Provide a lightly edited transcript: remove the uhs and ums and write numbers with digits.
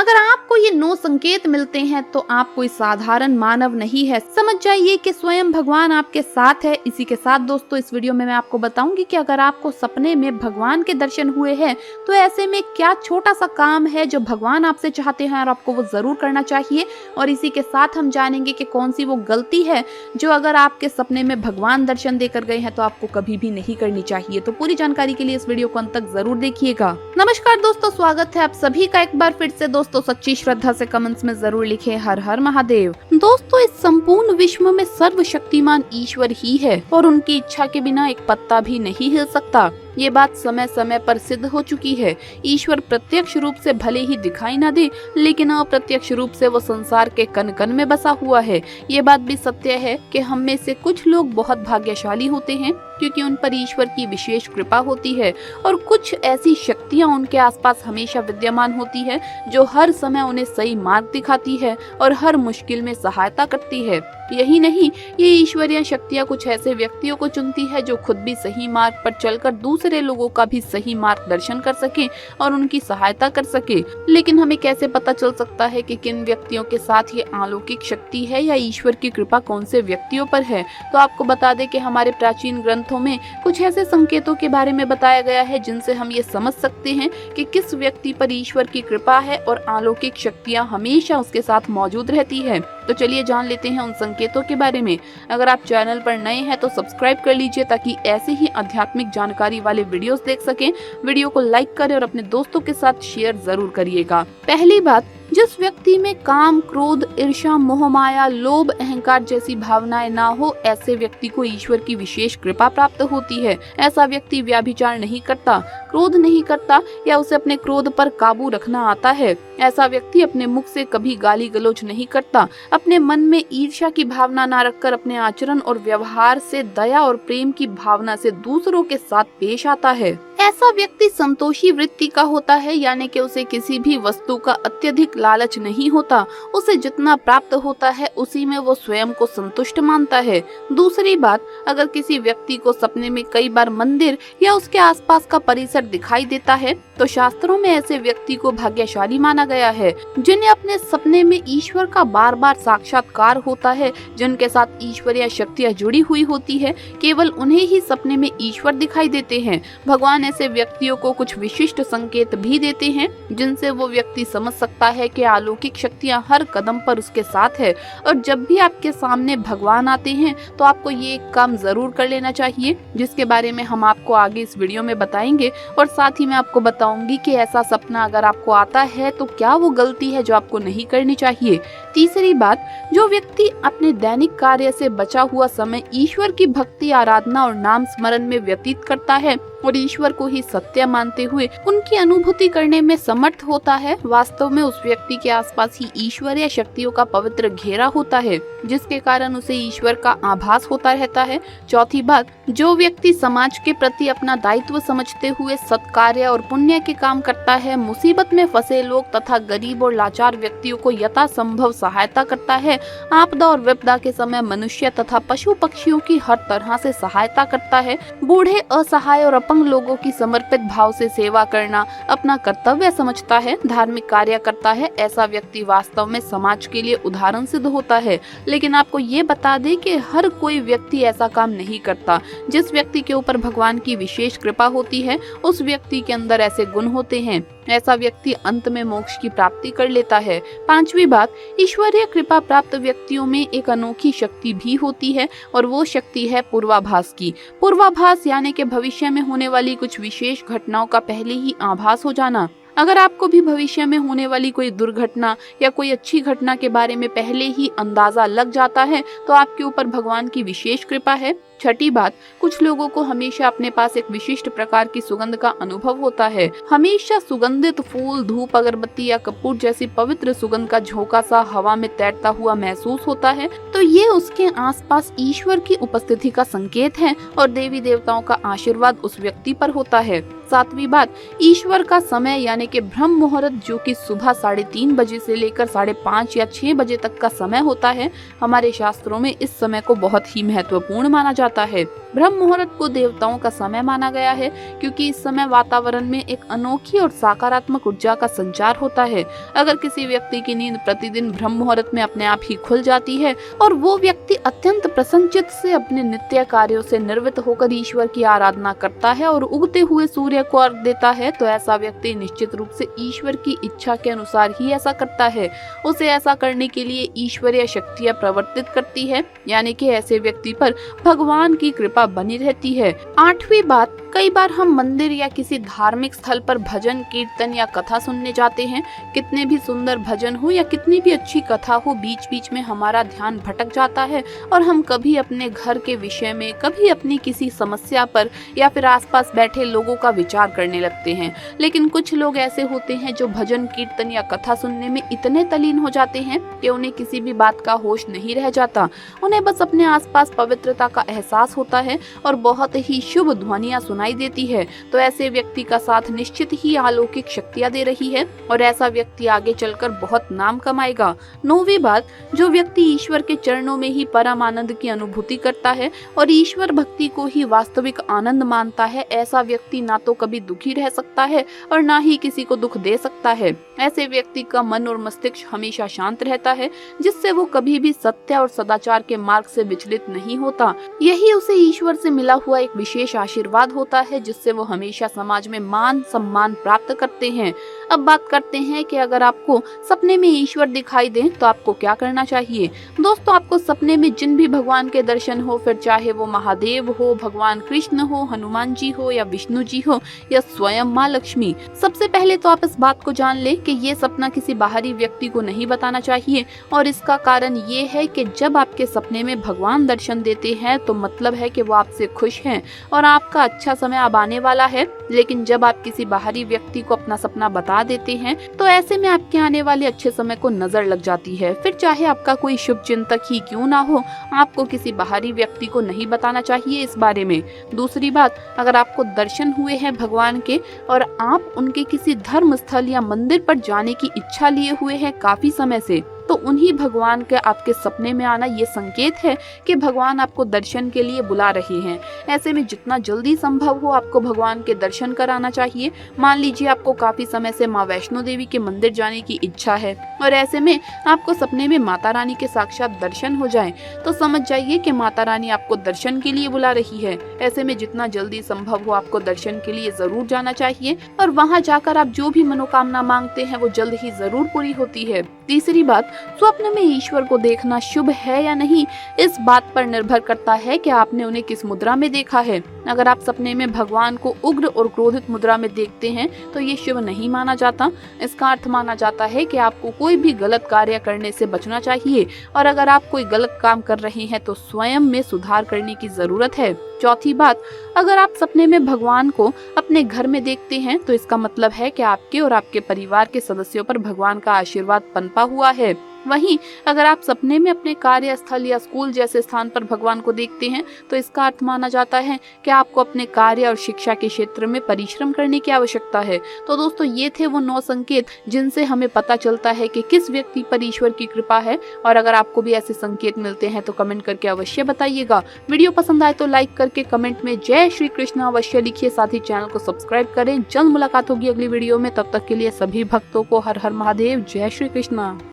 अगर आपको ये 9 संकेत मिलते हैं तो आप कोई साधारण मानव नहीं है। समझ जाइए कि स्वयं भगवान आपके साथ है। इसी के साथ दोस्तों इस वीडियो में मैं आपको बताऊंगी कि अगर आपको सपने में भगवान के दर्शन हुए हैं तो ऐसे में क्या छोटा सा काम है जो भगवान आपसे चाहते हैं और आपको वो जरूर करना चाहिए। और इसी के साथ हम जानेंगे कि कौन सी वो गलती है जो अगर आपके सपने में भगवान दर्शन देकर गए हैं तो आपको कभी भी नहीं करनी चाहिए। तो पूरी जानकारी के लिए इस वीडियो को अंत तक जरूर देखिएगा। नमस्कार दोस्तों, स्वागत है आप सभी का एक बार फिर से। दोस्तों सच्ची श्रद्धा से कमेंट्स में जरूर लिखें हर हर महादेव। दोस्तों इस संपूर्ण विश्व में सर्वशक्तिमान ईश्वर ही है और उनकी इच्छा के बिना एक पत्ता भी नहीं हिल सकता। ये बात समय समय पर सिद्ध हो चुकी है। ईश्वर प्रत्यक्ष रूप से भले ही दिखाई न दे, लेकिन अप्रत्यक्ष रूप से वो संसार के कण कण में बसा हुआ है। ये बात भी सत्य है कि हम में से कुछ लोग बहुत भाग्यशाली होते हैं क्योंकि उन पर ईश्वर की विशेष कृपा होती है और कुछ ऐसी शक्तियाँ उनके आसपास हमेशा विद्यमान होती है जो हर समय उन्हें सही मार्ग दिखाती है और हर मुश्किल में सहायता करती है। यही नहीं, ये ईश्वरीय शक्तियाँ कुछ ऐसे व्यक्तियों को चुनती है जो खुद भी सही मार्ग पर चलकर दूसरे लोगों का भी सही मार्गदर्शन कर सके और उनकी सहायता कर सके। लेकिन हमें कैसे पता चल सकता है कि किन व्यक्तियों के साथ ये अलौकिक शक्ति है या ईश्वर की कृपा कौन से व्यक्तियों पर है? तो आपको बता दें कि हमारे प्राचीन ग्रंथों में कुछ ऐसे संकेतों के बारे में बताया गया है जिनसे हम ये समझ सकते हैं कि किस व्यक्ति पर ईश्वर की कृपा है और अलौकिक शक्तियाँ हमेशा उसके साथ मौजूद रहती है। तो चलिए जान लेते हैं उन संकेतों के बारे में। अगर आप चैनल पर नए हैं तो सब्सक्राइब कर लीजिए ताकि ऐसे ही आध्यात्मिक जानकारी वाले वीडियोस देख सकें। वीडियो को लाइक करें और अपने दोस्तों के साथ शेयर जरूर करिएगा। पहली बात, जिस व्यक्ति में काम, क्रोध, ईर्ष्या, मोह माया, लोभ, अहंकार जैसी भावनाएं ना हो, ऐसे व्यक्ति को ईश्वर की विशेष कृपा प्राप्त होती है। ऐसा व्यक्ति व्यभिचार नहीं करता, क्रोध नहीं करता या उसे अपने क्रोध पर काबू रखना आता है। ऐसा व्यक्ति अपने मुख से कभी गाली गलौज नहीं करता, अपने मन में ईर्ष्या की भावना ना रखकर अपने आचरण और व्यवहार से दया और प्रेम की भावना से दूसरों के साथ पेश आता है। ऐसा व्यक्ति संतोषी वृत्ति का होता है, यानी कि उसे किसी भी वस्तु का अत्यधिक लालच नहीं होता। उसे जितना प्राप्त होता है उसी में वो स्वयं को संतुष्ट मानता है। दूसरी बात, अगर किसी व्यक्ति को सपने में कई बार मंदिर या उसके आसपास का परिसर दिखाई देता है तो शास्त्रों में ऐसे व्यक्ति को भाग्यशाली माना गया है। जिन्हें अपने सपने में ईश्वर का बार बार साक्षात्कार होता है, जिनके साथ ईश्वरीय शक्तियाँ जुड़ी हुई होती है, केवल उन्हें ही सपने में ईश्वर दिखाई देते हैं। भगवान ऐसे व्यक्तियों को कुछ विशिष्ट संकेत भी देते हैं जिनसे वो व्यक्ति समझ सकता है कि अलौकिक शक्तियाँ हर कदम पर उसके साथ है। और जब भी आपके सामने भगवान आते हैं तो आपको ये एक काम जरूर कर लेना चाहिए जिसके बारे में हम आपको आगे इस वीडियो में बताएंगे। और साथ ही मैं आपको बताऊंगी कि ऐसा सपना अगर आपको आता है तो क्या वो गलती है जो आपको नहीं करनी चाहिए। तीसरी बात, जो व्यक्ति अपने दैनिक कार्य से बचा हुआ समय ईश्वर की भक्ति, आराधना और नाम स्मरण में व्यतीत करता है और ईश्वर को ही सत्य मानते हुए उनकी अनुभूति करने में समर्थ होता है, वास्तव में उस व्यक्ति के आसपास ही ईश्वरीय शक्तियों का पवित्र घेरा होता है जिसके कारण उसे ईश्वर का आभास होता रहता है। चौथी बात, जो व्यक्ति समाज के प्रति अपना दायित्व समझते हुए सत्कार्य और पुण्य के काम करता है, मुसीबत में फंसे लोग तथा गरीब और लाचार व्यक्तियों को यथासंभव सहायता करता है, आपदा और विपदा के समय मनुष्य तथा पशु पक्षियों की हर तरह से सहायता करता है, बूढ़े, असहाय और अपंग लोगों की समर्पित भाव से सेवा करना अपना कर्तव्य समझता है, धार्मिक कार्य करता है, ऐसा व्यक्ति वास्तव में समाज के लिए उदाहरण सिद्ध होता है। लेकिन आपको ये बता दें कि हर कोई व्यक्ति ऐसा काम नहीं करता। जिस व्यक्ति के ऊपर भगवान की विशेष कृपा होती है उस व्यक्ति के अंदर ऐसे गुण होते हैं। ऐसा व्यक्ति अंत में मोक्ष की प्राप्ति कर लेता है। पांचवी बात, ईश्वरीय कृपा प्राप्त व्यक्तियों में एक अनोखी शक्ति भी होती है और वो शक्ति है पूर्वाभास की। पूर्वाभास यानी कि भविष्य में होने वाली कुछ विशेष घटनाओं का पहले ही आभास हो जाना। अगर आपको भी भविष्य में होने वाली कोई दुर्घटना या कोई अच्छी घटना के बारे में पहले ही अंदाजा लग जाता है तो आपके ऊपर भगवान की विशेष कृपा है। छठी बात, कुछ लोगों को हमेशा अपने पास एक विशिष्ट प्रकार की सुगंध का अनुभव होता है। हमेशा सुगंधित फूल, धूप, अगरबत्ती या कपूर जैसी पवित्र सुगंध का झोंका सा हवा में तैरता हुआ महसूस होता है तो ये उसके आसपास ईश्वर की उपस्थिति का संकेत है और देवी देवताओं का आशीर्वाद उस व्यक्ति पर होता है। सातवीं बात, ईश्वर का समय यानी कि ब्रह्म मुहूर्त जो कि सुबह 3:30 बजे से लेकर 5:30 या 6 बजे तक का समय होता है, हमारे शास्त्रों में इस समय को बहुत ही महत्वपूर्ण माना जाता जाता है। ब्रह्म मुहूर्त को देवताओं का समय माना गया है क्योंकि इस समय वातावरण में एक अनोखी और सकारात्मक ऊर्जा का संचार होता है। अगर किसी व्यक्ति की नींद प्रतिदिन ब्रह्म मुहूर्त में अपने आप ही खुल जाती है और वो व्यक्ति अत्यंत प्रसन्नचित्त से अपने नित्य कार्यों से निर्वृत्त होकर ईश्वर की आराधना करता है और उगते हुए सूर्य को अर्घ देता है, तो ऐसा व्यक्ति निश्चित रूप से ईश्वर की इच्छा के अनुसार ही ऐसा करता है। उसे ऐसा करने के लिए ईश्वरीय शक्तियां प्रवर्तित करती है, यानी कि ऐसे व्यक्ति पर भगवान की कृपा बनी रहती है। 8वीं बात, कई बार हम मंदिर या किसी धार्मिक स्थल पर भजन कीर्तन या कथा सुनने जाते हैं। कितने भी सुंदर भजन हो या कितनी भी अच्छी कथा हो, बीच बीच में हमारा ध्यान भटक जाता है और हम कभी अपने घर के विषय में, कभी अपनी किसी समस्या पर या फिर आसपास बैठे लोगों का विचार करने लगते हैं। लेकिन कुछ लोग ऐसे होते हैं जो भजन कीर्तन या कथा सुनने में इतने तल्लीन हो जाते हैं कि उन्हें किसी भी बात का होश नहीं रह जाता। उन्हें बस अपने आसपास पवित्रता का एहसास होता है और बहुत ही शुभ ध्वनियां सुनाई देती है। तो ऐसे व्यक्ति का साथ निश्चित ही अलौकिक शक्तियां दे रही है और ऐसा व्यक्ति आगे चलकर बहुत नाम कमाएगा। 9वीं बात, जो व्यक्ति ईश्वर के चरणों में ही परम आनंद की अनुभूति करता है और ईश्वर भक्ति को ही वास्तविक आनंद मानता है, ऐसा व्यक्ति ना तो कभी दुखी रह सकता है और ना ही किसी को दुख दे सकता है। ऐसे व्यक्ति का मन और मस्तिष्क हमेशा शांत रहता है, जिससे वो कभी भी सत्य और सदाचार के मार्ग से विचलित नहीं होता। यही उसे ईश्वर से मिला हुआ एक विशेष आशीर्वाद होता है, जिससे वो हमेशा समाज में मान सम्मान प्राप्त करते हैं। अब बात करते हैं कि अगर आपको सपने में ईश्वर दिखाई दे तो आपको क्या करना चाहिए। दोस्तों, आपको सपने में जिन भी भगवान के दर्शन हो, फिर चाहे वो महादेव हो, भगवान कृष्ण हो, हनुमान जी हो या विष्णु जी हो या स्वयं माँ लक्ष्मी, सबसे पहले तो आप इस बात को जान ले कि ये सपना किसी बाहरी व्यक्ति को नहीं बताना चाहिए। और इसका कारण ये है कि जब आपके सपने में भगवान दर्शन देते हैं तो मतलब है कि वो आपसे खुश हैं और आपका अच्छा समय अब आने वाला है। लेकिन जब आप किसी बाहरी व्यक्ति को अपना सपना बता देते हैं तो ऐसे में आपके आने वाले अच्छे समय को नजर लग जाती है। फिर चाहे आपका कोई शुभ चिंतक ही क्यों ना हो, आपको किसी बाहरी व्यक्ति को नहीं बताना चाहिए इस बारे में। दूसरी बात, अगर आपको दर्शन हुए हैं भगवान के और आप उनके किसी धर्म स्थल या मंदिर पर जाने की इच्छा लिए हुए हैं काफी समय से, तो उन्हीं भगवान के आपके सपने में आना ये संकेत है कि भगवान आपको दर्शन के लिए बुला रहे हैं। ऐसे में जितना जल्दी संभव हो आपको भगवान के दर्शन कराना चाहिए। मान लीजिए आपको काफी समय से माँ वैष्णो देवी के मंदिर जाने की इच्छा है और ऐसे में आपको सपने में माता रानी के साक्षात दर्शन हो जाएं, तो समझ जाइए कि माता रानी आपको दर्शन के लिए बुला रही है। ऐसे में जितना जल्दी संभव हो आपको दर्शन के लिए जरूर जाना चाहिए और वहाँ जाकर आप जो भी मनोकामना मांगते हैं वो जल्द ही जरूर पूरी होती है। तीसरी बात, स्वप्न में ईश्वर को देखना शुभ है या नहीं, इस बात पर निर्भर करता है कि आपने उन्हें किस मुद्रा में देखा है। अगर आप सपने में भगवान को उग्र और क्रोधित मुद्रा में देखते हैं तो ये शुभ नहीं माना जाता। इसका अर्थ माना जाता है कि आपको कोई भी गलत कार्य करने से बचना चाहिए और अगर आप कोई गलत काम कर रहे हैं तो स्वयं में सुधार करने की जरूरत है। चौथी बात, अगर आप सपने में भगवान को अपने घर में देखते हैं तो इसका मतलब है कि आपके और आपके परिवार के सदस्यों पर भगवान का आशीर्वाद पनपा हुआ है। वहीं अगर आप सपने में अपने कार्यस्थल या स्कूल जैसे स्थान पर भगवान को देखते हैं तो इसका अर्थ माना जाता है कि आपको अपने कार्य और शिक्षा के क्षेत्र में परिश्रम करने की आवश्यकता है। तो दोस्तों, ये थे वो 9 संकेत जिनसे हमें पता चलता है कि किस व्यक्ति पर ईश्वर की कृपा है। और अगर आपको भी ऐसे संकेत मिलते हैं तो कमेंट करके अवश्य बताइएगा। वीडियो पसंद आए तो लाइक करके कमेंट में जय श्री कृष्ण अवश्य लिखिए। साथ ही चैनल को सब्सक्राइब करें। जल्द मुलाकात होगी अगली वीडियो में। तब तक के लिए सभी भक्तों को हर हर महादेव, जय श्री कृष्ण।